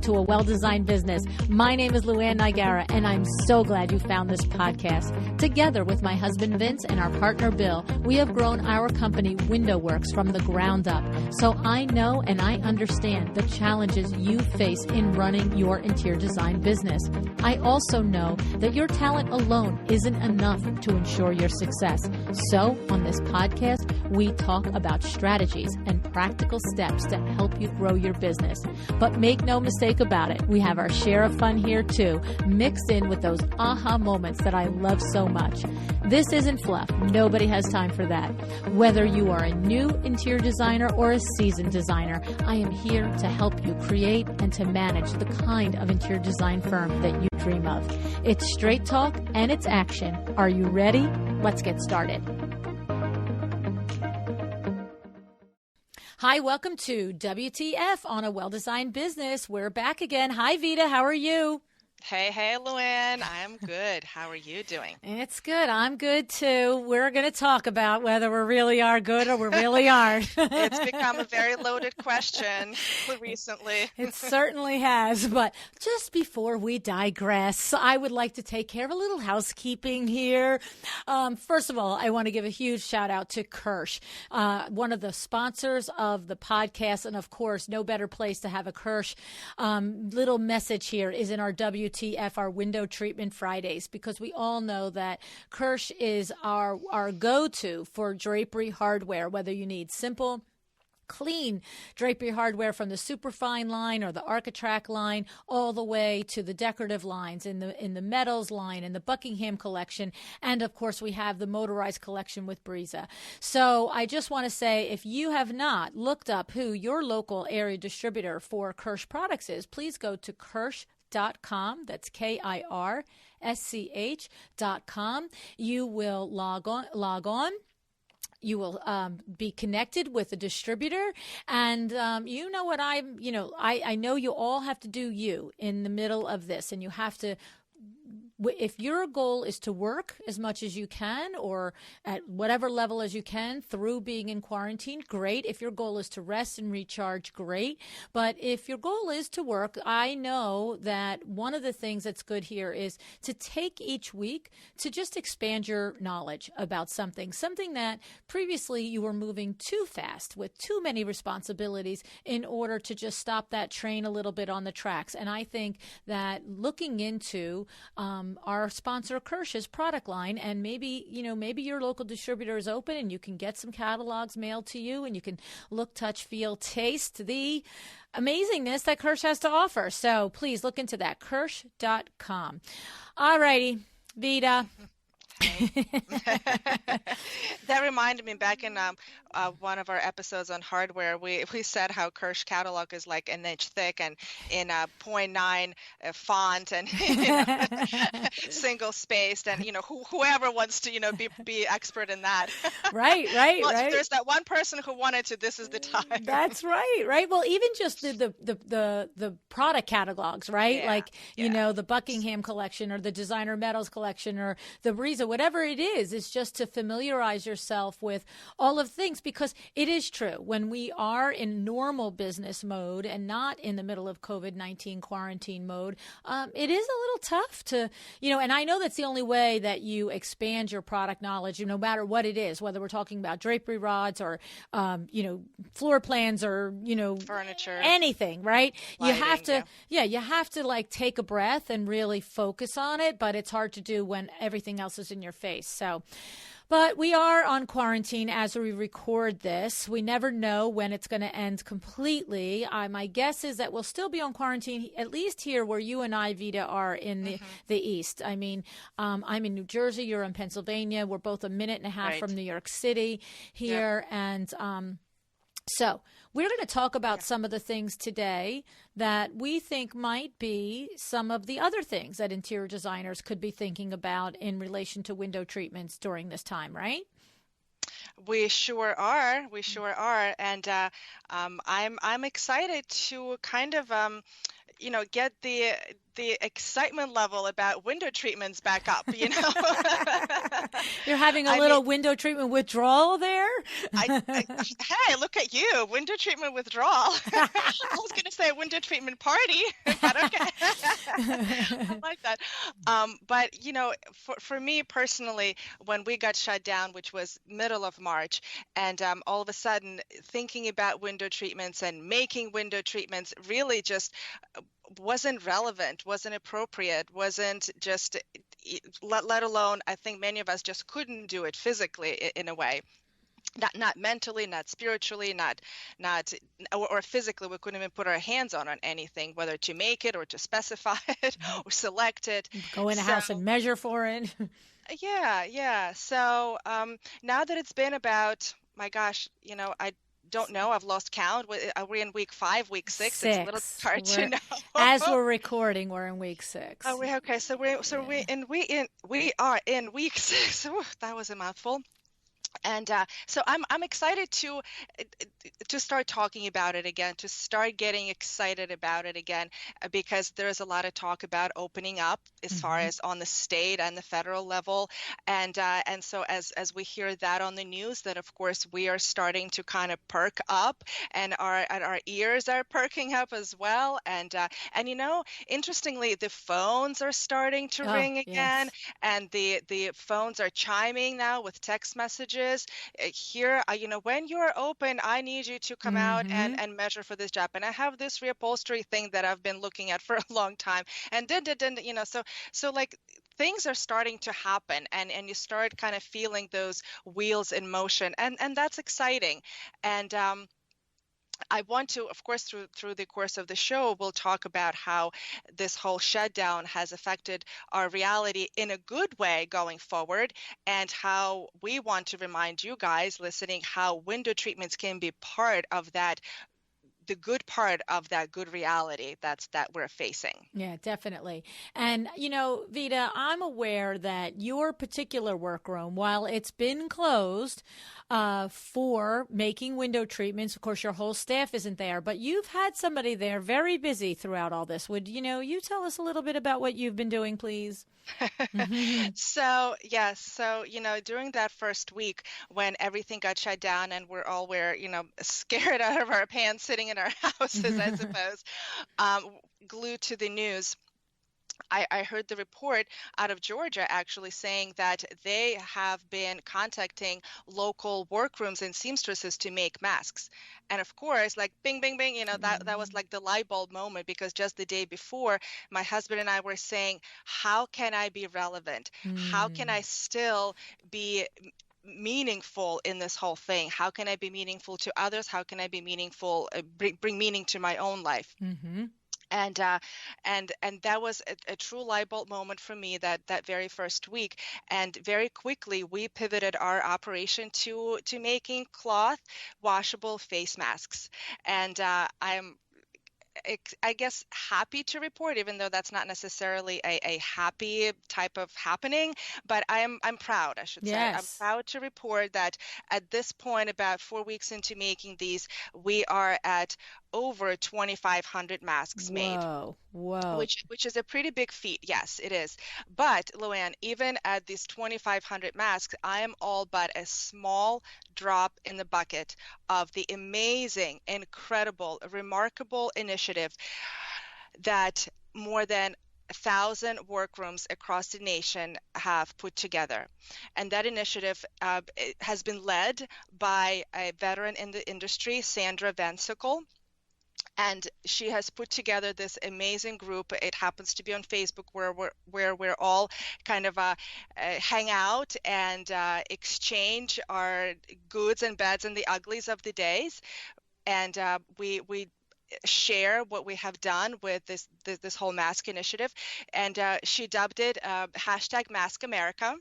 to A Well-Designed Business. My name is LuAnn, and I'm so glad you found this podcast. Together with my husband Vince and our partner Bill, we have grown our company WindowWorks from the ground up. So I know and I understand the challenges you face in running your interior design business. I also know that your talent alone isn't enough to ensure your success. So on this podcast, we talk about strategies and practical steps to help you grow your business. But make no mistake about it, we have our share of fun here too, mixed in with those aha moments that I love so much. This isn't fluff. Nobody has time for that. Whether you are a new interior designer or a seasoned designer, I am here to help you create and to manage the kind of interior design firm that you dream of. It's straight talk and it's action. Are you ready? Let's get started. Hi, welcome to WTF on A Well-Designed Business. We're back again. Hi, Vita. How are you? Hey, LuAnn. I am good. How are you doing? It's good. I'm good, too. We're going to talk about whether we really are good or we really aren't. It's become a very loaded question recently. It certainly has. But just before we digress, I would like to take care of a little housekeeping here. First of all, I want to give a huge shout out to Kirsch, one of the sponsors of the podcast. And of course, no better place to have a Kirsch little message here is in our WTF, our Window Treatment Fridays, because we all know that Kirsch is our go-to for drapery hardware, whether you need simple, clean drapery hardware from the superfine line or the Architrack line all the way to the decorative lines in the metals line and the Buckingham collection. And of course, we have the motorized collection with Briza. So I just want to say, if you have not looked up who your local area distributor for Kirsch products is, please go to Kirsch.com. That's KIRSCH.com. You will log on. You will be connected with a distributor, and you know what I know you all have to do you in the middle of this, and you have to. If your goal is to work as much as you can or at whatever level as you can through being in quarantine, great. If your goal is to rest and recharge, great. But if your goal is to work, I know that one of the things that's good here is to take each week to just expand your knowledge about something that previously you were moving too fast with too many responsibilities in order to just stop that train a little bit on the tracks. And I think that looking into our sponsor Kirsch's product line, and maybe your local distributor is open and you can get some catalogs mailed to you and you can look, touch, feel, taste the amazingness that Kirsch has to offer. So please look into that, Kirsch.com. All righty, Vita. That reminded me back in one of our episodes on hardware, we said how Kirsch catalog is like an inch thick and in a 0.9 font and single spaced, and whoever wants to be expert in that. Right. Well, right. If there's that one person who wanted to, this is the time. That's right. Well, even just the product catalogs, right? The Buckingham collection or the designer metals collection or the Briza, whatever it is, it's just to familiarize yourself with all of things, because it is true. When we are in normal business mode and not in the middle of COVID-19 quarantine mode, it is a little tough to, and I know that's the only way that you expand your product knowledge, no matter what it is, whether we're talking about drapery rods or, floor plans or, furniture, anything, right? Lighting, you have to like take a breath and really focus on it, but it's hard to do when everything else is in your face. So, but we are on quarantine as we record this. We never know when it's going to end completely. My guess is that we'll still be on quarantine, at least here where you and I, Vita, are in the East. I mean, I'm in New Jersey. You're in Pennsylvania. We're both a minute and a half from New York City here. Yep. And so we're going to talk about some of the things today that we think might be some of the other things that interior designers could be thinking about in relation to window treatments during this time, right? We sure are. And I'm excited to kind of get the the excitement level about window treatments back up, you know. You're having a I mean, little window treatment withdrawal there? hey, look at you, window treatment withdrawal. I was going to say window treatment party, but okay. I like that. But you know, for me personally, when we got shut down, which was middle of March, and all of a sudden thinking about window treatments and making window treatments really just wasn't relevant, wasn't appropriate, wasn't just, let alone, I think many of us just couldn't do it physically in a way. Not mentally, not spiritually, not or physically, we couldn't even put our hands on anything, whether to make it or to specify it or select it. Go in a house and measure for it. Yeah. So now that it's been about, my gosh, you know, I don't know, I've lost count. Are we in week 5, week 6? It's a little hard to know. As we're recording, we're in week 6. Oh, okay. So we are in week 6. Ooh, that was a mouthful. And so I'm excited to start talking about it again, to start getting excited about it again, because there's a lot of talk about opening up as far as on the state and the federal level, and so as we hear that on the news, that of course we are starting to kind of perk up, and our ears are perking up as well, and you know, interestingly, the phones are starting to ring again, and the phones are chiming now with text messages. Here, you know, when you're open, I need you to come out and measure for this job. And I have this reupholstery thing that I've been looking at for a long time. And you know, so like things are starting to happen, and you start kind of feeling those wheels in motion, and that's exciting. And I want to, of course, through the course of the show, we'll talk about how this whole shutdown has affected our reality in a good way going forward, and how we want to remind you guys listening how window treatments can be part of that, the good part of that good reality that we're facing. Yeah, definitely. And, you know, Vita, I'm aware that your particular workroom, while it's been closed for making window treatments, of course, your whole staff isn't there, but you've had somebody there very busy throughout all this. Would, you know, you tell us a little bit about what you've been doing, please? So, yes. So, you know, during that first week when everything got shut down and we're, you know, scared out of our pants sitting in our houses, I suppose, glued to the news, I heard the report out of Georgia actually saying that they have been contacting local workrooms and seamstresses to make masks. And of course, like bing, bing, bing, you know, that was like the light bulb moment, because just the day before, my husband and I were saying, how can I be relevant? How can I still be meaningful in this whole thing? How can I be meaningful to others? How can I be meaningful, bring meaning to my own life? And that was a true light bulb moment for me that very first week. And very quickly we pivoted our operation to making cloth washable face masks. And I'm, I guess, happy to report, even though that's not necessarily a happy type of happening, but I'm proud, I should say. I'm proud to report that at this point, about 4 weeks into making these, we are at over 2,500 masks made. Whoa. Which is a pretty big feat. Yes, it is. But LuAnn, even at these 2,500 masks, I am all but a small drop in the bucket of the amazing, incredible, remarkable initiative that more than 1,000 workrooms across the nation have put together. And that initiative has been led by a veteran in the industry, Sandra Van Sickle. And she has put together this amazing group. It happens to be on Facebook, where we're all kind of hang out and exchange our goods and bads and the uglies of the days. And we share what we have done with this whole mask initiative. And she dubbed it hashtag Mask America.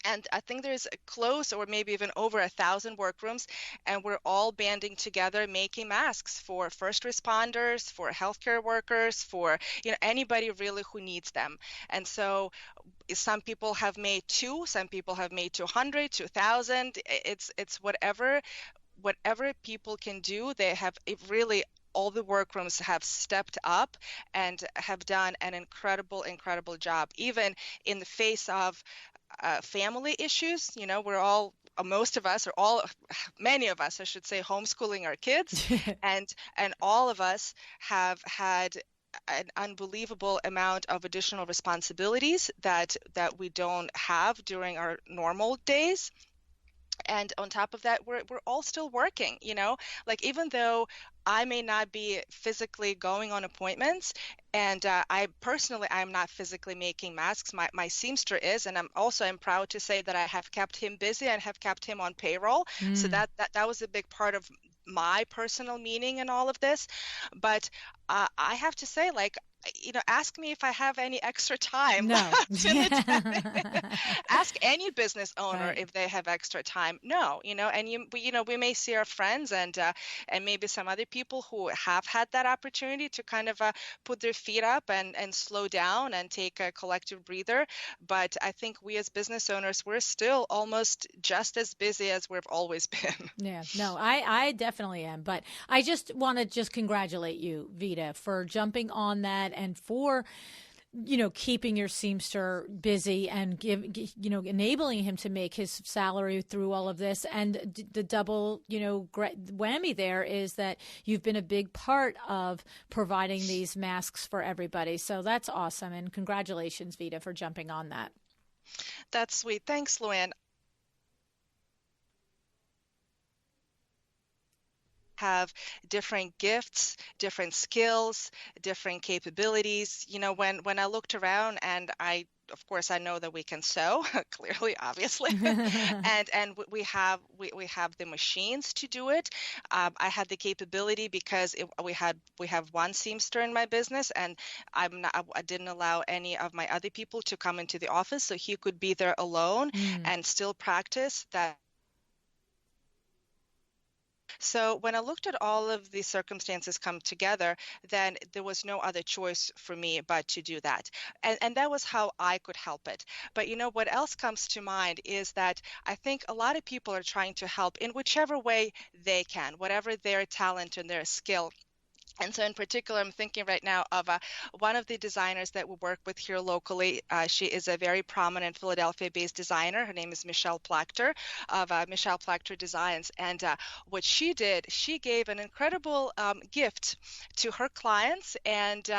And I think there's close, or maybe even over 1,000 workrooms, and we're all banding together making masks for first responders, for healthcare workers, for, you know, anybody really who needs them. And so some people have made 2, some people have made 200, 2,000. It's whatever people can do. They have really all the workrooms have stepped up and have done an incredible job, even in the face of family issues. We're all, most of us, many of us, I should say, homeschooling our kids, and all of us have had an unbelievable amount of additional responsibilities that we don't have during our normal days. And on top of that, we're all still working, like, even though I may not be physically going on appointments, and I'm not physically making masks. My seamster is, and I'm proud to say that I have kept him busy and have kept him on payroll. So that was a big part of my personal meaning in all of this. But I have to say, like, ask me if I have any extra time. No. Ask any business owner Right. if they have extra time. No, and we may see our friends and maybe some other people who have had that opportunity to kind of put their feet up and slow down and take a collective breather. But I think we as business owners, we're still almost just as busy as we've always been. Yeah, no, I definitely am. But I just want to congratulate you, Vita, for jumping on that and for, keeping your seamster busy and enabling him to make his salary through all of this. And the double, whammy there is that you've been a big part of providing these masks for everybody. So that's awesome. And congratulations, Vita, for jumping on that. That's sweet. Thanks, LuAnn. Have different gifts, different skills, different capabilities. When I looked around, and of course, I know that we can sew, clearly, obviously, and we have the machines to do it. I had the capability because we have one seamster in my business, and I didn't allow any of my other people to come into the office, so he could be there alone and still practice that. So when I looked at all of the circumstances come together, then there was no other choice for me but to do that. And that was how I could help it. But what else comes to mind is that I think a lot of people are trying to help in whichever way they can, whatever their talent and their skill. And so in particular, I'm thinking right now of one of the designers that we work with here locally. She is a very prominent Philadelphia-based designer. Her name is Michelle Plachter of Michelle Plachter Designs. And what she did, she gave an incredible gift to her clients and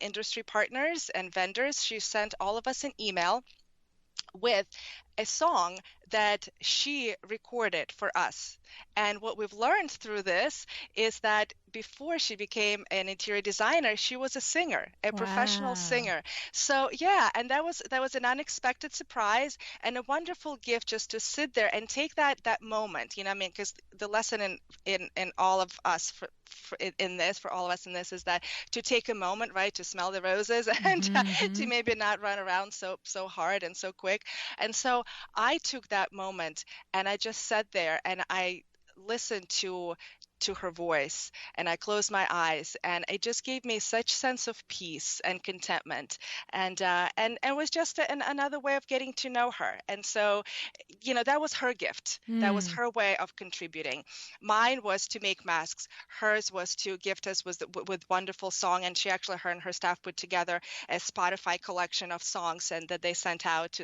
industry partners and vendors. She sent all of us an email with a song that she recorded for us. And what we've learned through this is that before she became an interior designer, she was a singer, a professional singer. So yeah, and that was an unexpected surprise and a wonderful gift just to sit there and take that moment, because the lesson in all of us for all of us in this is that to take a moment, right, to smell the roses and to maybe not run around so hard and so quick. And so I took that moment and I just sat there and I listened to her voice, and I closed my eyes, and it just gave me such sense of peace and contentment, and it was just another way of getting to know her. And so, that was her gift. That was her way of contributing. Mine was to make masks. Hers was to gift us with wonderful song, and her and her staff put together a Spotify collection of songs, and that they sent out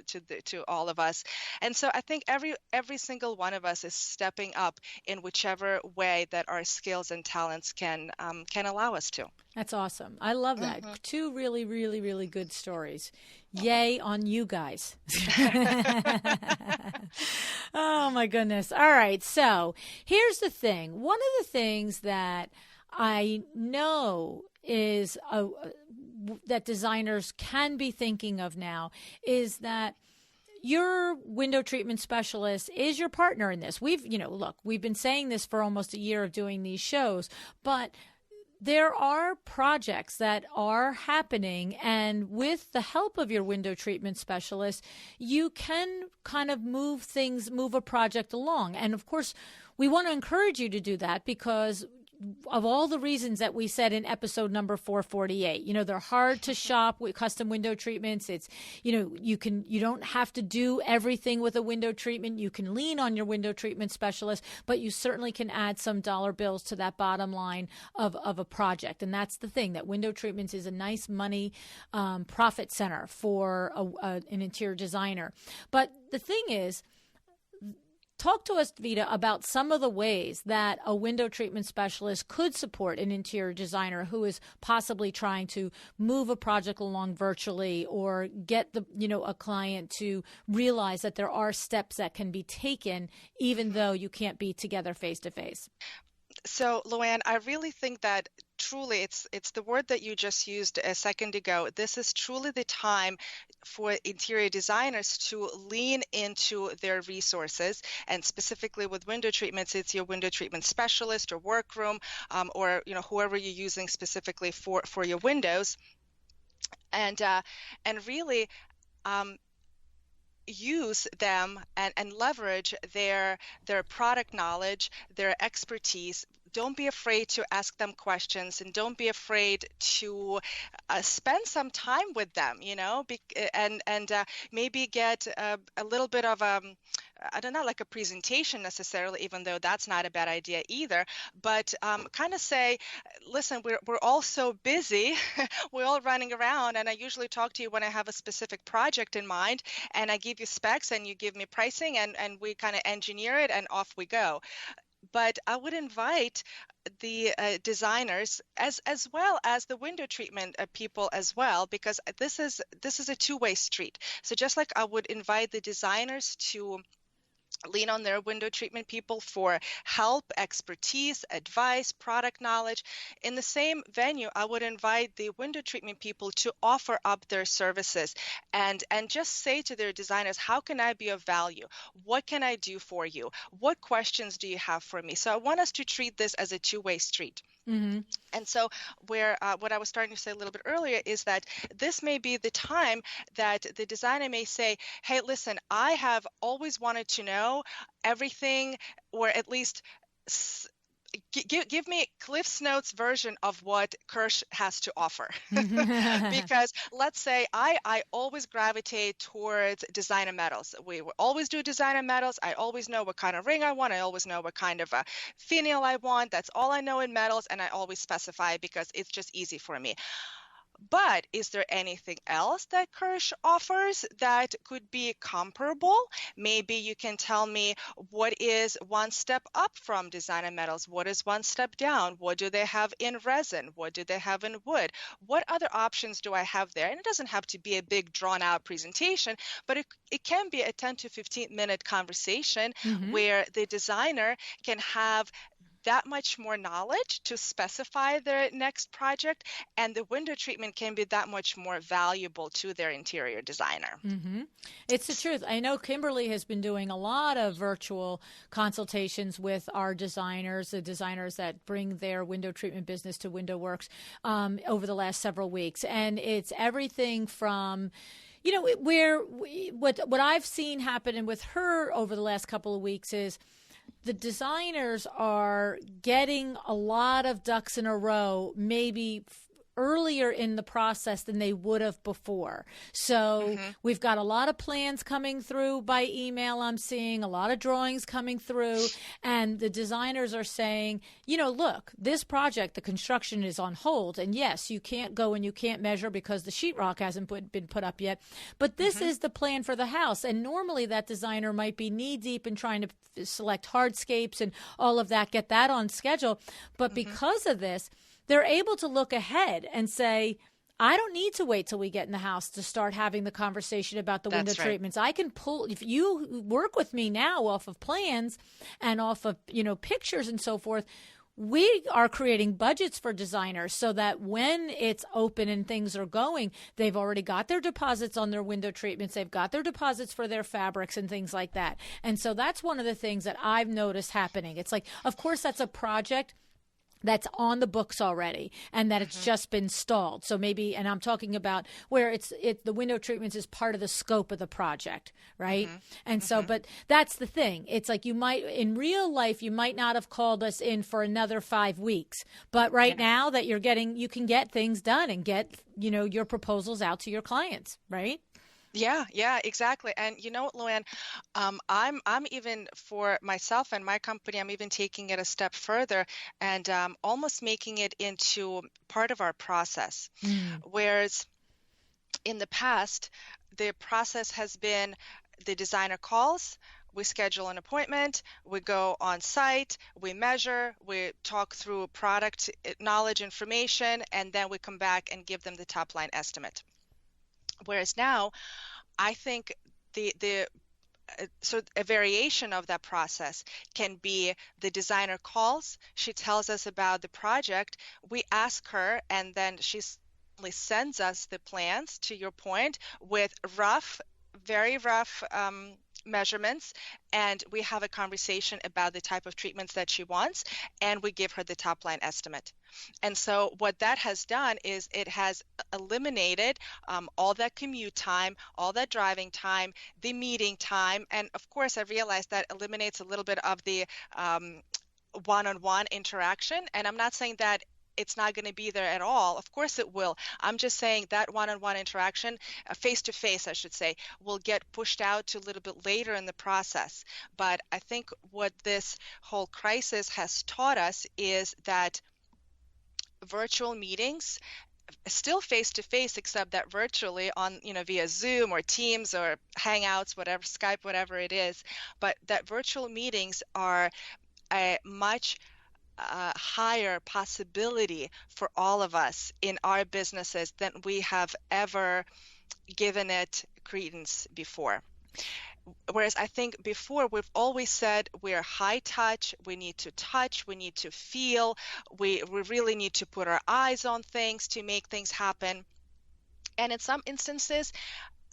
to all of us. And so I think every single one of us is stepping up in whichever way that our skills and talents can allow us to. That's awesome. I love that. Two really, really, really good stories. Yay on you guys. Oh my goodness. All right. So here's the thing. One of the things that I know is that designers can be thinking of now is that your window treatment specialist is your partner in this. We've been saying this for almost a year of doing these shows, but there are projects that are happening, and with the help of your window treatment specialist, you can kind of move a project along. And of course, we want to encourage you to do that because of all the reasons that we said in episode number 448, they're hard to shop with custom window treatments. It's, you don't have to do everything with a window treatment. You can lean on your window treatment specialist, but you certainly can add some dollar bills to that bottom line of a project. And that's the thing, that window treatments is a nice money profit center for an interior designer. But the thing is, talk to us, Vita, about some of the ways that a window treatment specialist could support an interior designer who is possibly trying to move a project along virtually, or get a client to realize that there are steps that can be taken even though you can't be together face to face. So, LuAnn, I really think that truly it's the word that you just used a second ago. This is truly the time for interior designers to lean into their resources, and specifically with window treatments, it's your window treatment specialist or workroom, or whoever you're using specifically for your windows, and really use them and leverage their product knowledge, their expertise. Don't be afraid to ask them questions, and don't be afraid to spend some time with them, and maybe get a little bit of I don't know, like a presentation necessarily, even though that's not a bad idea either, but kind of say, listen, we're all so busy, we're all running around, and I usually talk to you when I have a specific project in mind, and I give you specs and you give me pricing, and we kind of engineer it and off we go. But I would invite the designers as well as the window treatment people as well, because this is a two-way street. So just like I would invite the designers to lean on their window treatment people for help, expertise, advice, product knowledge, in the same venue, I would invite the window treatment people to offer up their services and just say to their designers, how can I be of value? What can I do for you? What questions do you have for me? So I want us to treat this as a two-way street. Mm-hmm. And so what I was starting to say a little bit earlier is that this may be the time that the designer may say, hey, listen, I have always wanted to know everything, or at least give me Cliff's Notes version of what Kirsch has to offer. Because let's say I always gravitate towards designer metals. We always do designer metals. I always know what kind of ring I want. I always know what kind of finial I want. That's all I know in metals, and I always specify because it's just easy for me. But is there anything else that Kirsch offers that could be comparable? Maybe you can tell me what is one step up from designer metals, what is one step down, what do they have in resin, what do they have in wood, what other options do I have there? And it doesn't have to be a big drawn out presentation, but it can be a 10 to 15 minute conversation where the designer can have that much more knowledge to specify their next project, and the window treatment can be that much more valuable to their interior designer. Mm-hmm. It's the truth. I know Kimberly has been doing a lot of virtual consultations with our designers, the designers that bring their window treatment business to WindowWorks over the last several weeks, and it's everything from what I've seen happen with her over the last couple of weeks is the designers are getting a lot of ducks in a row, maybe earlier in the process than they would have before. So we've got a lot of plans coming through by email. I'm seeing a lot of drawings coming through, and the designers are saying, look, this project, the construction is on hold. And yes, you can't go and you can't measure because the sheetrock hasn't been put up yet. But this is the plan for the house. And normally that designer might be knee deep in trying to select hardscapes and all of that, get that on schedule. But because of this, they're able to look ahead and say, I don't need to wait till we get in the house to start having the conversation about the window treatments. I can pull, if you work with me now off of plans and off of, pictures and so forth, we are creating budgets for designers so that when it's open and things are going, they've already got their deposits on their window treatments. They've got their deposits for their fabrics and things like that. And so that's one of the things that I've noticed happening. It's like, of course, that's a project. that's on the books already and that it's just been stalled. So maybe, and I'm talking about where the window treatments is part of the scope of the project, right? And so, but that's the thing. It's like in real life, you might not have called us in for another 5 weeks, but right now that you can get things done and get, your proposals out to your clients, right? Yeah, exactly. And you know what, LuAnn, I'm even for myself and my company, I'm even taking it a step further and almost making it into part of our process. Whereas in the past, the process has been the designer calls, we schedule an appointment, we go on site, we measure, we talk through product knowledge information, and then we come back and give them the top line estimate. Whereas now, I think so a variation of that process can be the designer calls, she tells us about the project, we ask her, and then she sends us the plans, to your point, with very rough measurements, and we have a conversation about the type of treatments that she wants, and we give her the top line estimate. And so what that has done is it has eliminated all that commute time, all that driving time, the meeting time, and of course I realized that eliminates a little bit of the one-on-one interaction. And I'm not saying that it's not going to be there at all. Of course it will. I'm just saying that one-on-one interaction, face-to-face, I should say, will get pushed out to a little bit later in the process. But I think what this whole crisis has taught us is that virtual meetings, still face-to-face, except that virtually on, via Zoom or Teams or Hangouts, whatever, Skype, whatever it is, but that virtual meetings are a much higher possibility for all of us in our businesses than we have ever given it credence before. Whereas I think before we've always said we're high touch, we need to feel, we really need to put our eyes on things to make things happen. And in some instances,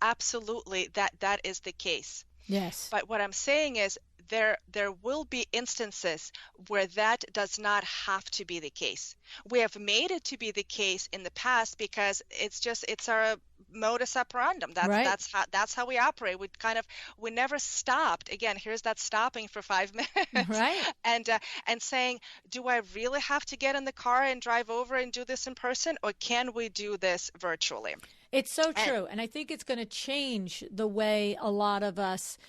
absolutely that is the case. Yes. But what I'm saying is there will be instances where that does not have to be the case. We have made it to be the case in the past because it's our modus operandum. That's how we operate. We never stopped. Again, here's that stopping for 5 minutes. Right. And saying, do I really have to get in the car and drive over and do this in person, or can we do this virtually? It's so true. And I think it's going to change the way a lot of us,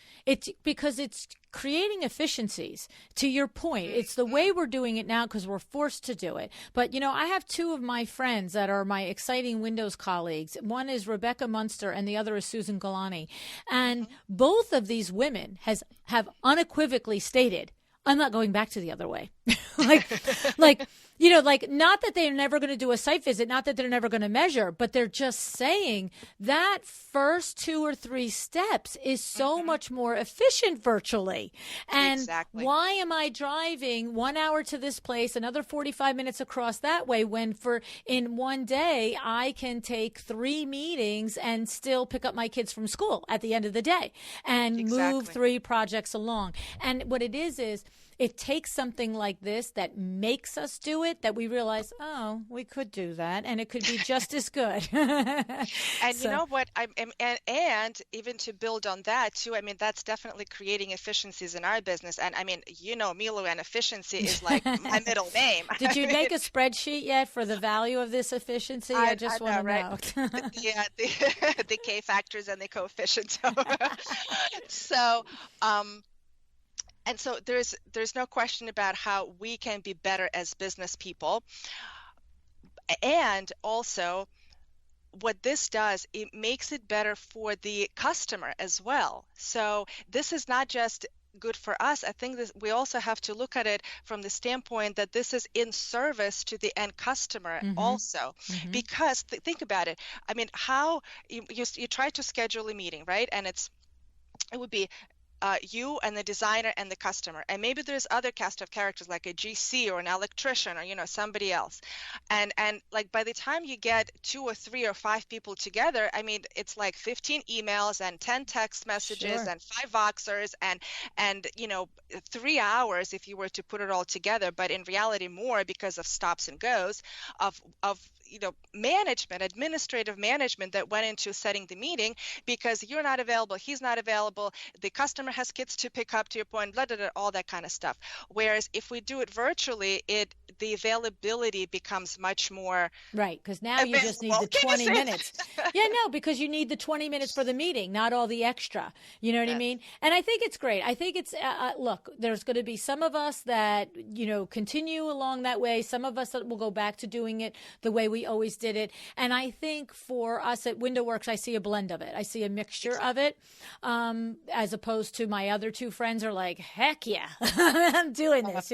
because it's creating efficiencies. To your point, it's the way we're doing it now because we're forced to do it. But, I have two of my friends that are my exciting Windows colleagues. One is Rebecca Munster and the other is Susan Galani. And both of these women have unequivocally stated, I'm not going back to the other way. Not that they're never going to do a site visit, not that they're never going to measure, but they're just saying that first 2 or 3 steps is so much more efficient virtually. And why am I driving 1 hour to this place, another 45 minutes across that way, when in one day I can take 3 meetings and still pick up my kids from school at the end of the day and move 3 projects along. And what it is it takes something like this that makes us do it, that we realize, oh, we could do that, and it could be just as good. And you know what? And even to build on that too, that's definitely creating efficiencies in our business. And me, LuAnn, efficiency is like my middle name. Did you make a spreadsheet yet for the value of this efficiency? I just want to know. The K factors and the coefficients. And so there's no question about how we can be better as business people. And also what this does, it makes it better for the customer as well. So this is not just good for us. I think we also have to look at it from the standpoint that this is in service to the end customer also. Because think about it. How you try to schedule a meeting, right? And it would be you and the designer and the customer, and maybe there's other cast of characters like a GC or an electrician or somebody else, and like by the time you get 2 or 3 or 5 people together, I mean it's like 15 emails and 10 text messages Sure. and 5 Voxers and 3 hours if you were to put it all together, but in reality more because of stops and goes of management, administrative management that went into setting the meeting, because you're not available, he's not available, the customer has kids to pick up, to your point, blah, blah, blah, all that kind of stuff. Whereas if we do it virtually, the availability becomes much more Right, because now you just need available. the Can you 20 say minutes. that? Yeah, no, because you need the 20 minutes for the meeting, not all the extra. You know what I Yes. mean? And I think it's great. I think it's, look, there's going to be some of us that, continue along that way. Some of us that will go back to doing it the way we always did it. And I think for us at WindowWorks, I see a blend of it. I see a mixture of it, as opposed to my other two friends are like, heck yeah, I'm doing this,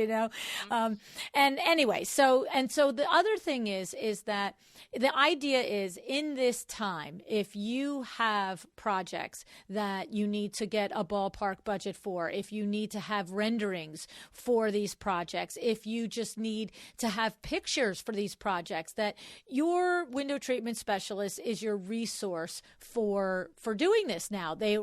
And anyway, so the other thing is that the idea is in this time, if you have projects that you need to get a ballpark budget for, if you need to have renderings for these projects, if you just need to have pictures for these projects, that your window treatment specialist is your resource for doing this now. They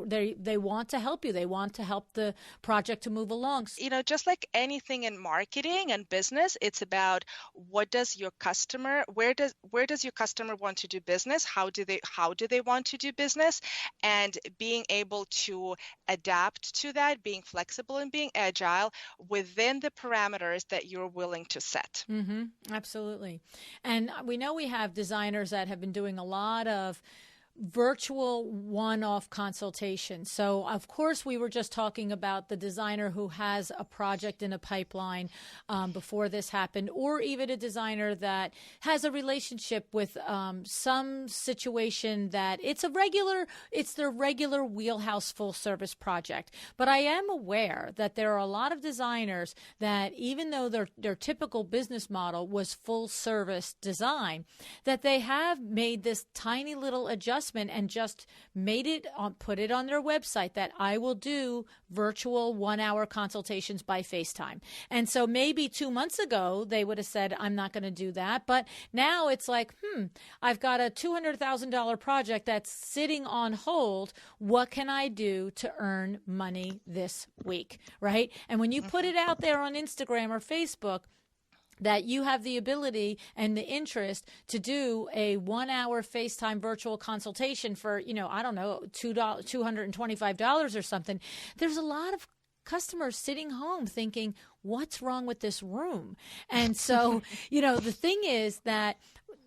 want to help you. They want to help the project to move along. Just like anything in marketing and business, it's about what does your customer, where does your customer want to do business? How do they want to do business? And being able to adapt to that, being flexible and being agile within the parameters that you're willing to set. Mm-hmm, absolutely. And we know we have designers that have been doing a lot of virtual one-off consultations. So, of course, we were just talking about the designer who has a project in a pipeline before this happened, or even a designer that has a relationship with some situation that it's their regular wheelhouse full-service project. But I am aware that there are a lot of designers that, even though their typical business model was full-service design, that they have made this tiny little adjustment and just put it on their website that I will do virtual 1-hour consultations by FaceTime. And so maybe 2 months ago, they would have said, I'm not going to do that. But now it's like, I've got a $200,000 project that's sitting on hold. What can I do to earn money this week? Right. And when you put it out there on Instagram or Facebook, that you have the ability and the interest to do a 1-hour FaceTime virtual consultation for, I don't know, $225 or something. There's a lot of customers sitting home thinking, what's wrong with this room? And so, the thing is that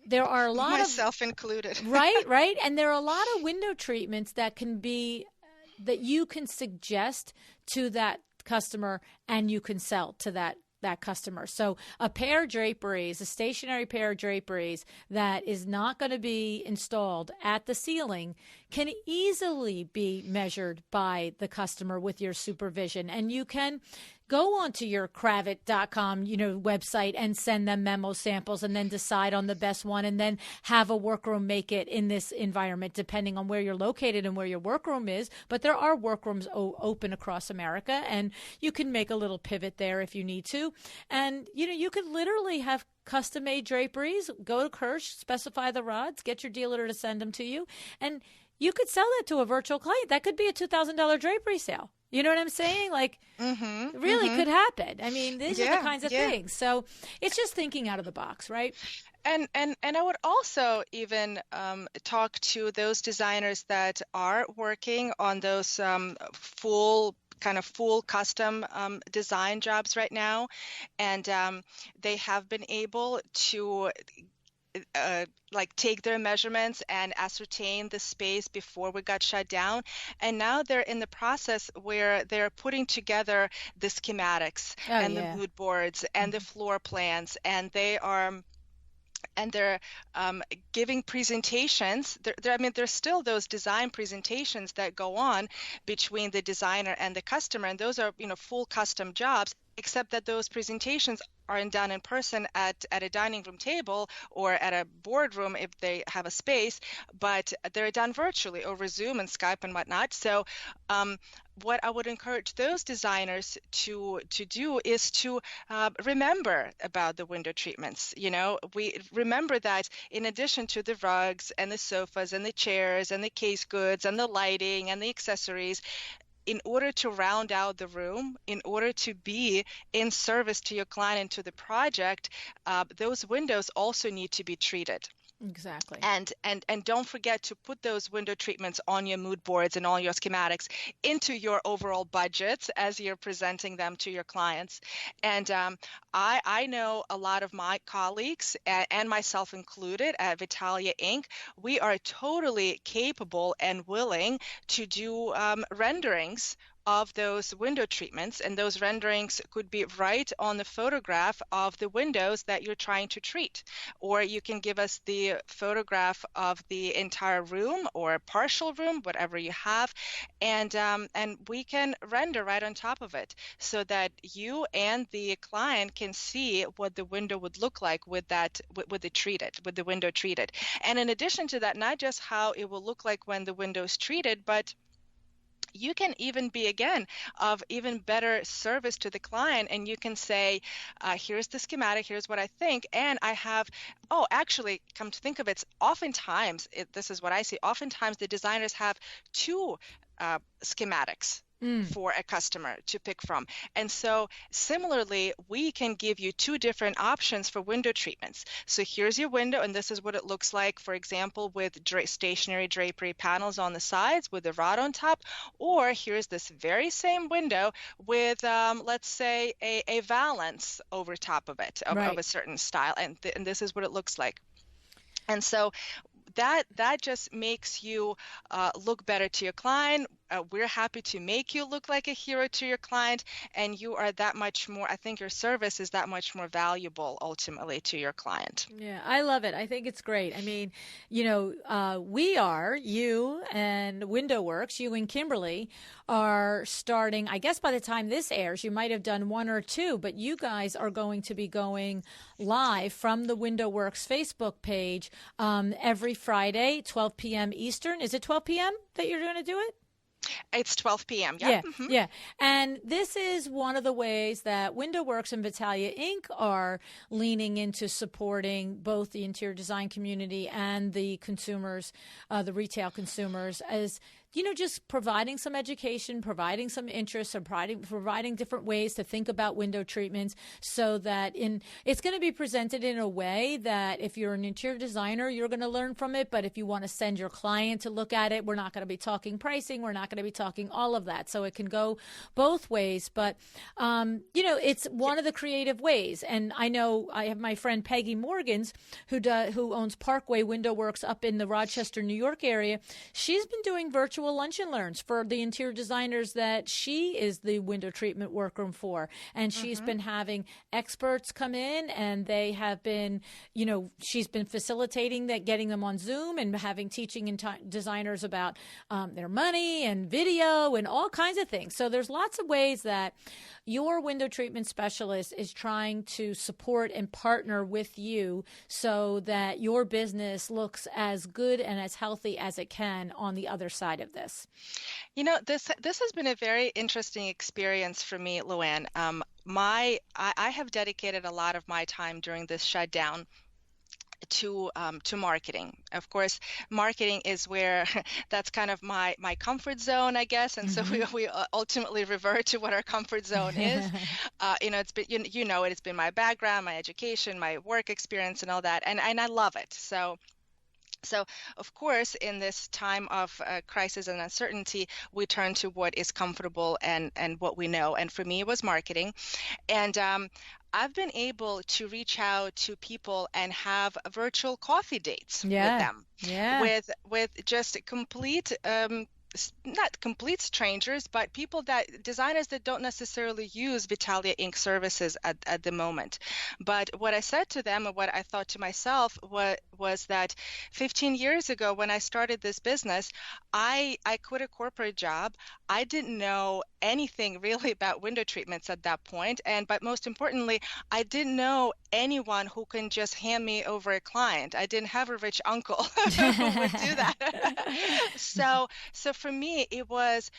there are a lot myself included. Right. And there are a lot of window treatments that that you can suggest to that customer and you can sell to that customer. So a stationary pair of draperies that is not going to be installed at the ceiling can easily be measured by the customer with your supervision. And you can go onto your Kravit.com, website and send them memo samples and then decide on the best one and then have a workroom make it in this environment, depending on where you're located and where your workroom is. But there are workrooms open across America, and you can make a little pivot there if you need to. And, you could literally have custom-made draperies, go to Kirsch, specify the rods, get your dealer to send them to you, and you could sell that to a virtual client. That could be a $2,000 drapery sale. You know what I'm saying? Like, really could happen. I mean, these are the kinds of things. So it's just thinking out of the box, right? And I would also even talk to those designers that are working on those full custom design jobs right now, and they have been able to take their measurements and ascertain the space before we got shut down. And now they're in the process where they're putting together the schematics the mood boards and the floor plans, and they're giving presentations. There's still those design presentations that go on between the designer and the customer, and those are full custom jobs, except that those presentations aren't done in person at a dining room table or at a boardroom if they have a space, but they're done virtually over Zoom and Skype and whatnot. So what I would encourage those designers to do is to remember about the window treatments. We remember that in addition to the rugs and the sofas and the chairs and the case goods and the lighting and the accessories, in order to round out the room, in order to be in service to your client and to the project, those windows also need to be treated. Exactly. And don't forget to put those window treatments on your mood boards and all your schematics into your overall budgets as you're presenting them to your clients. And I know a lot of my colleagues and myself included at Vitalia Inc., we are totally capable and willing to do renderings of those window treatments, and those renderings could be right on the photograph of the windows that you're trying to treat. Or you can give us the photograph of the entire room or partial room, whatever you have, and we can render right on top of it so that you and the client can see what the window would look like with the window treated. And in addition to that, not just how it will look like when the window is treated, but you can even be, again, of even better service to the client, and you can say, here's the schematic, here's what I think, and I have, actually, come to think of it, oftentimes, this is what I see, oftentimes the designers have two schematics for a customer to pick from. And so similarly, we can give you two different options for window treatments. So here's your window, and this is what it looks like, for example, with stationary drapery panels on the sides with a rod on top, or here's this very same window with, let's say, a valance over top of it, of a certain style, and this is what it looks like. And so that just makes you look better to your client. We're happy to make you look like a hero to your client, and you are that much more, I think your service is that much more valuable ultimately to your client. Yeah, I love it. I think it's great. I mean, you and WindowWorks, you and Kimberly are starting, I guess by the time this airs, you might have done one or two, but you guys are going to be going live from the WindowWorks Facebook page every Friday, 12 p.m. Eastern. Is it 12 p.m. that you're going to do it? It's 12 p.m. Yeah. Yeah. And this is one of the ways that WindowWorks and Vitalia Inc. are leaning into supporting both the interior design community and the consumers, the retail consumers, as just providing some education, providing some interest, or providing different ways to think about window treatments, so that it's going to be presented in a way that if you're an interior designer, you're going to learn from it. But if you want to send your client to look at it, we're not going to be talking pricing. We're not going to be talking all of that. So it can go both ways. But, it's one of the creative ways. And I know I have my friend Peggy Morgans, who owns Parkway Window Works up in the Rochester, New York area. She's been doing virtual lunch and learns for the interior designers that she is the window treatment workroom for. And she's been having experts come in, and they have been, she's been facilitating that, getting them on Zoom and having teaching designers about their money and video and all kinds of things. So there's lots of ways that your window treatment specialist is trying to support and partner with you so that your business looks as good and as healthy as it can on the other side of this. This has been a very interesting experience for me, LuAnn. I have dedicated a lot of my time during this shutdown to marketing. Of course, marketing is where that's kind of my comfort zone, I guess. And so we ultimately revert to what our comfort zone is. It's been, it's been my background, my education, my work experience, and all that. And I love it. So, of course, in this time of crisis and uncertainty, we turn to what is comfortable and what we know. And for me, it was marketing. And I've been able to reach out to people and have virtual coffee dates with them. Yeah. With just complete not complete strangers, but designers that don't necessarily use Vitalia Inc. services at the moment. But what I said to them, and what I thought to myself, was that 15 years ago when I started this business, I quit a corporate job. I didn't know anything really about window treatments at that point. But most importantly, I didn't know anyone who can just hand me over a client. I didn't have a rich uncle who would do that. So for me, it was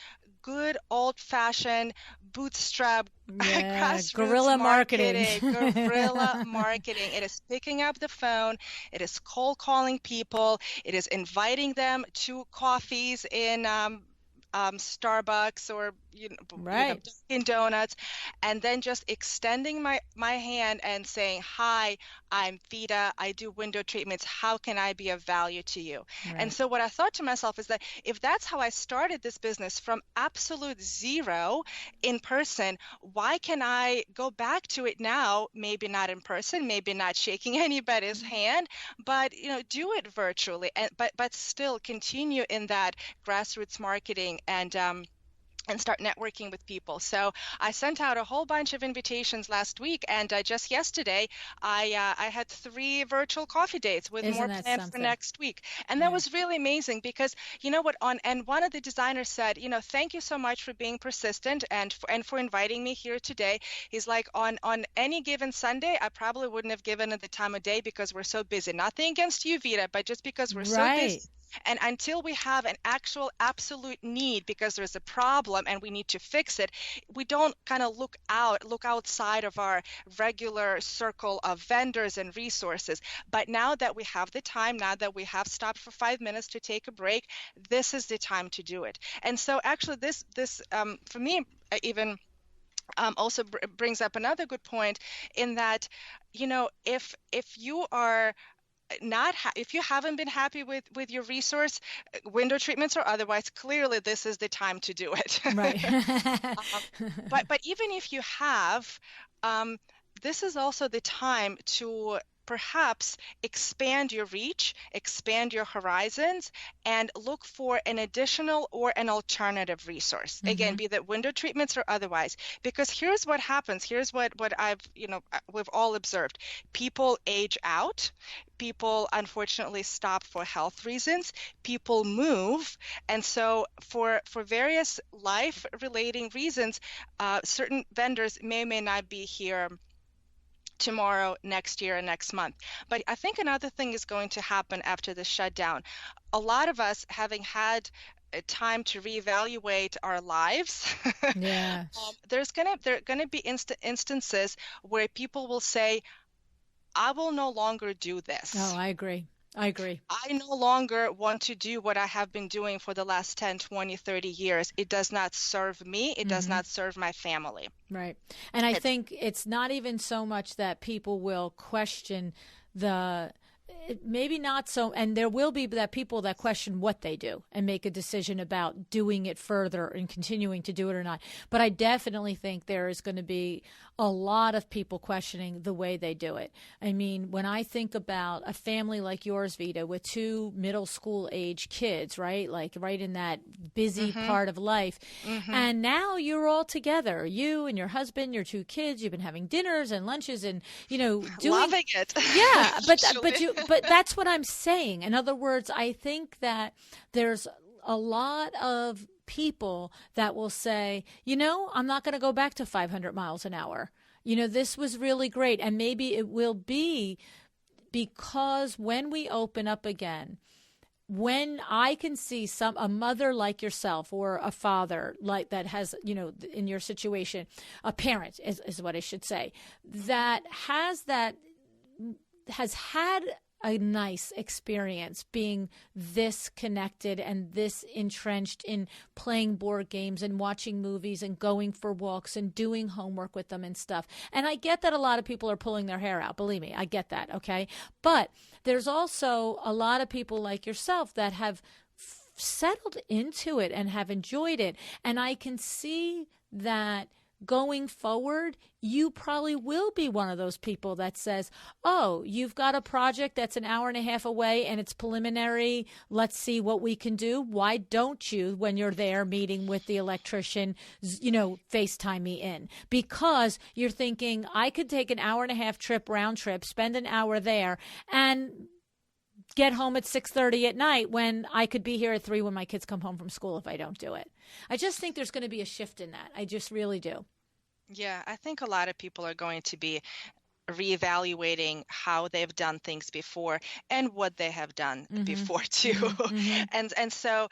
good old-fashioned bootstrap grassroots guerrilla marketing. Guerrilla marketing. It is picking up the phone. It is cold calling people. It is inviting them to coffees in Starbucks or Dunkin' Donuts, and then just extending my hand and saying, "Hi, I'm Vita. I do window treatments. How can I be of value to you?" Right. And so what I thought to myself is that if that's how I started this business from absolute zero in person, why can I go back to it now? Maybe not in person, maybe not shaking anybody's hand, but do it virtually, and but still continue in that grassroots marketing and start networking with people. So I sent out a whole bunch of invitations last week, and just yesterday I had 3 virtual coffee dates with more planned for next week. And that was really amazing because and one of the designers said, thank you so much for being persistent and for inviting me here today. He's like, on any given Sunday, I probably wouldn't have given it the time of day because we're so busy. Nothing against you, Vita, but just because we're so busy. And until we have an actual absolute need because there's a problem and we need to fix it, we don't kind of look outside of our regular circle of vendors and resources. But now that we have the time, now that we have stopped for 5 minutes to take a break, this is the time to do it. And so actually this for me even also brings up another good point in that, if you are if you haven't been happy with your resource, window treatments or otherwise, clearly this is the time to do it. Right. But even if you have, this is also the time to perhaps expand your reach, expand your horizons, and look for an additional or an alternative resource. Mm-hmm. Again, be that window treatments or otherwise. Because here's what happens. Here's what we've all observed. People age out. People unfortunately stop for health reasons. People move. And so for various life-relating reasons, certain vendors may not be here tomorrow, next year, and next month. But I think another thing is going to happen after the shutdown. A lot of us, having had time to reevaluate our lives, yes. there are gonna be instances where people will say, I will no longer do this. Oh, I agree. I no longer want to do what I have been doing for the last 10, 20, 30 years. It does not serve me. It does not serve my family. Right. And I think it's not even so much that people will question maybe not so, and there will be that people that question what they do and make a decision about doing it further and continuing to do it or not. But I definitely think there is going to be a lot of people questioning the way they do it. I mean, when I think about a family like yours, Vita, with 2 middle school age kids, right? Like right in that busy part of life. Mm-hmm. And now you're all together, you and your husband, your 2 kids, you've been having dinners and lunches and, doing. Loving it. Yeah. But that's what I'm saying. In other words, I think that there's a lot of people that will say, I'm not going to go back to 500 miles an hour. This was really great. And maybe it will be because when we open up again, when I can see a mother like yourself or a father like that has, in your situation, a parent is what I should say, that has had a nice experience being this connected and this entrenched in playing board games and watching movies and going for walks and doing homework with them and stuff. And I get that a lot of people are pulling their hair out. Believe me, I get that. Okay. But there's also a lot of people like yourself that have settled into it and have enjoyed it. And I can see that going forward, you probably will be one of those people that says, oh, you've got a project that's an hour and a half away and it's preliminary. Let's see what we can do. Why don't you, when you're there meeting with the electrician, FaceTime me in? Because you're thinking, I could take an hour and a half round trip, spend an hour there, and get home at 6:30 at night when I could be here at 3 when my kids come home from school if I don't do it. I just think there's going to be a shift in that. I just really do. Yeah, I think a lot of people are going to be reevaluating how they've done things before and what they have done before too. And so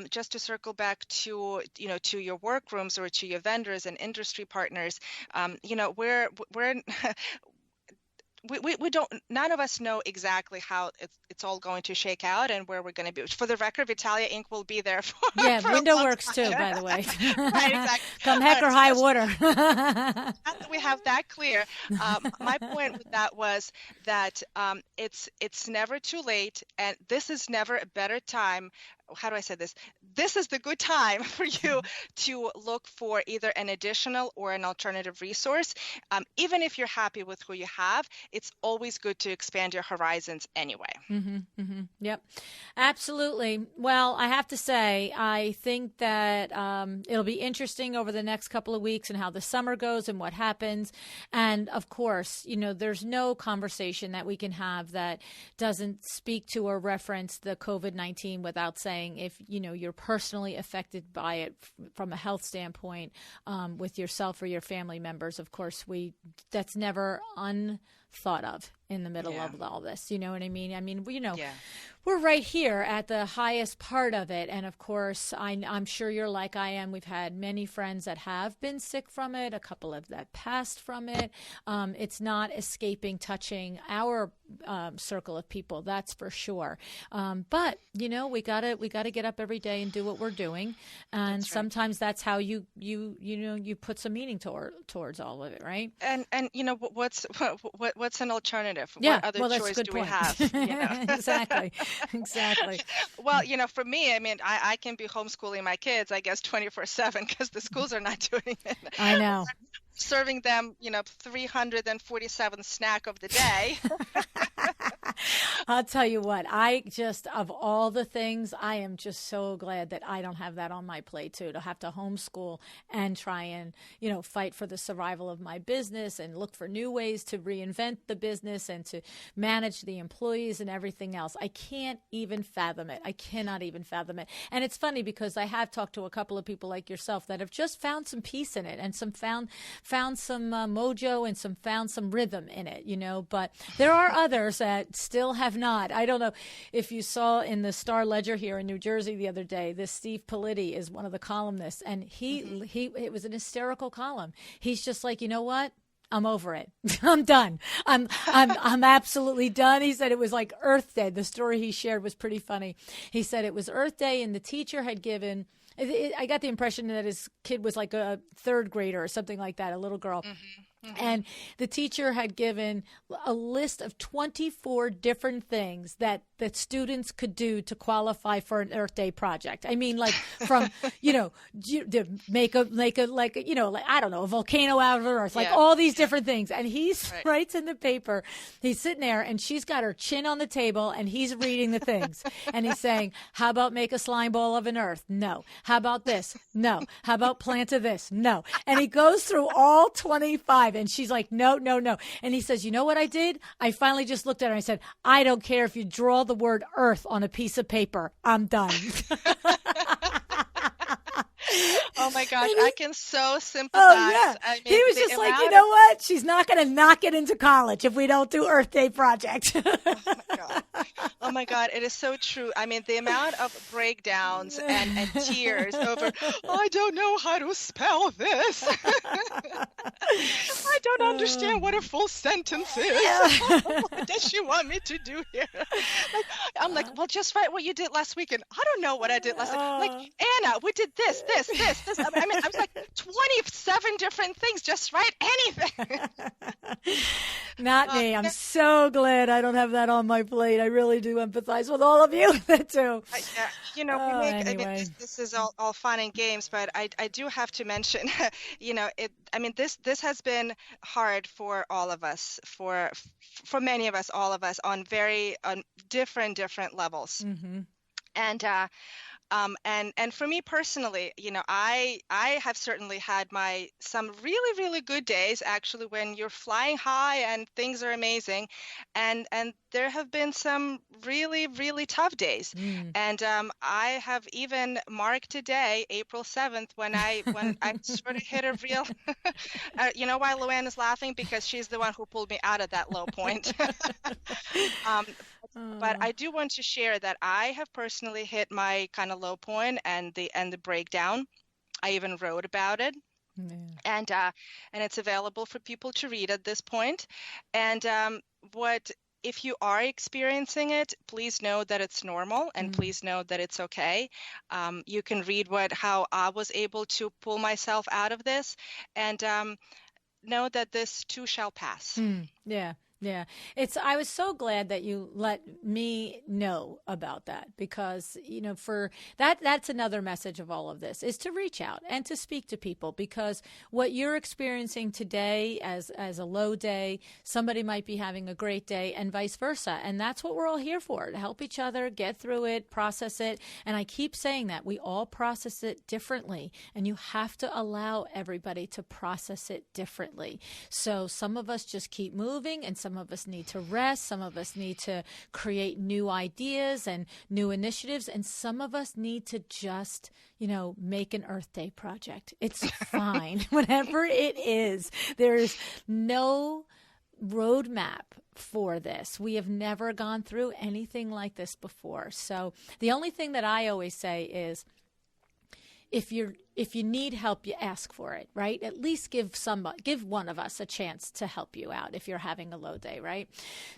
just to circle back to to your workrooms or to your vendors and industry partners, we're we don't, none of us know exactly how it's all going to shake out and where we're going to be. For the record, Vitalia Inc. will be there for for window works too, by the way. Right, exactly. Come heck or high water. Not that we have that clear. My point with that was that it's never too late, and this is never a better time. How do I say this? This is the good time for you to look for either an additional or an alternative resource. Even if you're happy with who you have, it's always good to expand your horizons anyway. Yep, absolutely. Well, I have to say, I think that it'll be interesting over the next couple of weeks and how the summer goes and what happens. And of course, there's no conversation that we can have that doesn't speak to or reference the COVID-19 without saying, if you're personally affected by it from a health standpoint, with yourself or your family members, of course, that's never unthought of in the middle of all this. You know what I mean? I mean, we're right here at the highest part of it. And of course, I'm sure you're like I am. We've had many friends that have been sick from it, a couple of that passed from it. It's not escaping touching our circle of people, that's for sure. But we gotta get up every day and do what we're doing. And sometimes that's how you put some meaning towards all of it, right? And what's an alternative? Yeah, what other choice do we have? Exactly. Well, for me, I mean, I can be homeschooling my kids, I guess, 24/7 because the schools are not doing it. I know. Serving them, 347 snack of the day. I'll tell you what, of all the things, I am just so glad that I don't have that on my plate too, to have to homeschool and try and, fight for the survival of my business and look for new ways to reinvent the business and to manage the employees and everything else. I can't even fathom it. I cannot even fathom it. And it's funny because I have talked to a couple of people like yourself that have just found some peace in it and found some mojo and found some rhythm in it, but there are others that still have not. I don't know if you saw in the Star Ledger here in New Jersey the other day, this Steve Politi is one of the columnists, and it was an hysterical column. He's just like, you know what? I'm over it. I'm done. I'm absolutely done. He said it was like Earth Day. The story he shared was pretty funny. He said it was Earth Day and the teacher had given, I got the impression that his kid was like a third grader or something like that, a little girl. And the teacher had given a list of 24 different things that students could do to qualify for an Earth Day project. I mean, like from, to make a I don't know, a volcano out of Earth, like all these different things. And he writes in the paper, he's sitting there and she's got her chin on the table and he's reading the things. And he's saying, how about make a slime ball of an Earth? No. How about this? No. How about plant of this? No. And he goes through all 25. And she's like, no. And he says, you know what I did? I finally just looked at her and I said, I don't care if you draw the word Earth on a piece of paper. I'm done. Oh my gosh, I can so sympathize. Oh yeah, I mean, he was just like, you know what? She's not going to knock it into college if we don't do Earth Day project. Oh my God, it is so true. I mean, the amount of breakdowns and tears over, I don't know how to spell this. I don't understand what a full sentence is. What does she want me to do here? I'm like, well, just write what you did last weekend. I don't know what I did last week. Like, Anna, we did this. I mean, I was like 27 different things. Just write anything. Not me. I'm so glad I don't have that on my plate. I really do empathize with all of you too. Anyway. This is all fun and games, but I do have to mention, this has been hard for all of us, for many of us, all of us, on different levels. And And for me personally, I have certainly had some really, really good days actually when you're flying high and things are amazing, and there have been some really, really tough days. And I have even marked today, April 7th, when I sort of hit a real you know why LuAnn is laughing? Because she's the one who pulled me out of that low point. But I do want to share that I have personally hit my kind of low point and the breakdown. I even wrote about it. And it's available for people to read at this point. And if you are experiencing it, please know that it's normal, and please know that it's okay. You can read how I was able to pull myself out of this, and know that this too shall pass. Yeah. Yeah. I was so glad that you let me know about that, because, for that's another message of all of this, is to reach out and to speak to people, because what you're experiencing today as a low day, somebody might be having a great day, and vice versa. And that's what we're all here for, to help each other get through it, process it. And I keep saying that we all process it differently, and you have to allow everybody to process it differently. So some of us just keep moving, and some of us need to rest. Some of us need to create new ideas and new initiatives. And some of us need to just, make an Earth Day project. It's fine. Whatever it is, there's no roadmap for this. We have never gone through anything like this before. So the only thing that I always say is, if you need help, you ask for it, right? At least give one of us a chance to help you out if you're having a low day, right?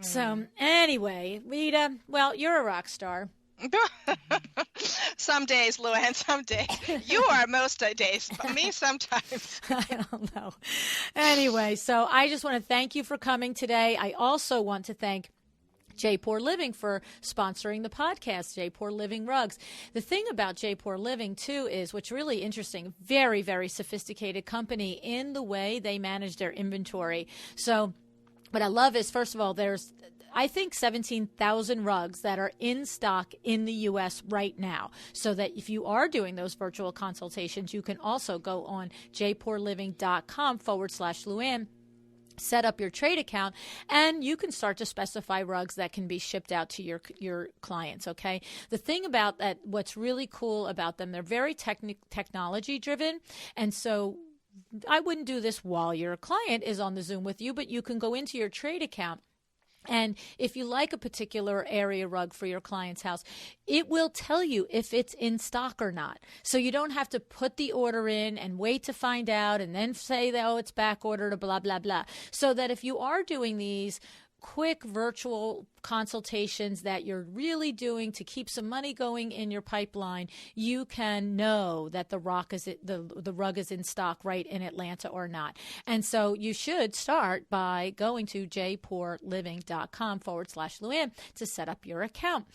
So anyway, Vita, well, you're a rock star. Some days, LuAnn, some days. You are most days, but me sometimes. I don't know. Anyway, so I just want to thank you for coming today. I also want to thank J-Pour Living for sponsoring the podcast, J-Pour Living Rugs. The thing about J-Pour Living, too, is what's really interesting, very, very sophisticated company in the way they manage their inventory. So what I love is, first of all, there's, I think, 17,000 rugs that are in stock in the U.S. right now, so that if you are doing those virtual consultations, you can also go on jpourliving.com/LuAnn, set up your trade account, and you can start to specify rugs that can be shipped out to your clients, okay? The thing about that, what's really cool about them, they're very technology driven, and so I wouldn't do this while your client is on the Zoom with you, but you can go into your trade account, and if you like a particular area rug for your client's house, it will tell you if it's in stock or not. So you don't have to put the order in and wait to find out and then say that, oh, it's back ordered or blah, blah, blah. So that if you are doing these quick virtual consultations that you're really doing to keep some money going in your pipeline, you can know that the rug is in stock right in Atlanta or not. And so you should start by going to jpourliving.com/LuAnn to set up your account.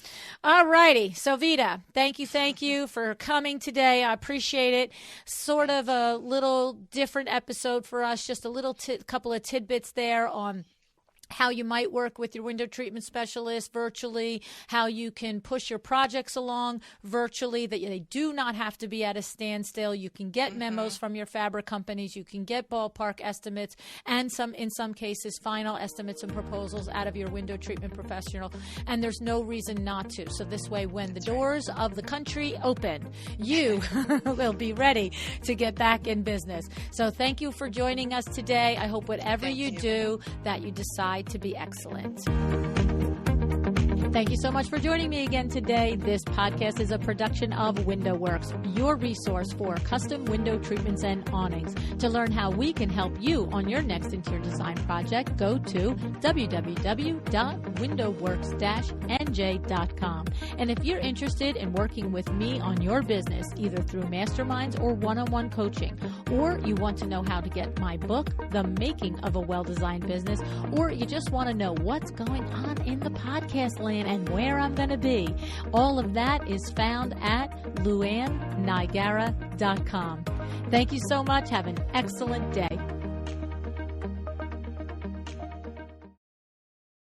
All righty. So Vita, thank you for coming today. I appreciate it. Sort of a little different episode for us, just a little couple of tidbits there on how you might work with your window treatment specialist virtually, how you can push your projects along virtually, that they do not have to be at a standstill. You can get memos from your fabric companies. You can get ballpark estimates and in some cases, final estimates and proposals out of your window treatment professional. And there's no reason not to. So this way, when the doors of the country open, you will be ready to get back in business. So thank you for joining us today. I hope whatever you do, that you decide to be excellent. Thank you so much for joining me again today. This podcast is a production of WindowWorks, your resource for custom window treatments and awnings. To learn how we can help you on your next interior design project, go to www.windowworks-nj.com. And if you're interested in working with me on your business, either through masterminds or one-on-one coaching, or you want to know how to get my book, The Making of a Well-Designed Business, or you just want to know what's going on in the podcast land and where I'm going to be, all of that is found at LuAnnNigara.com. Thank you so much. Have an excellent day.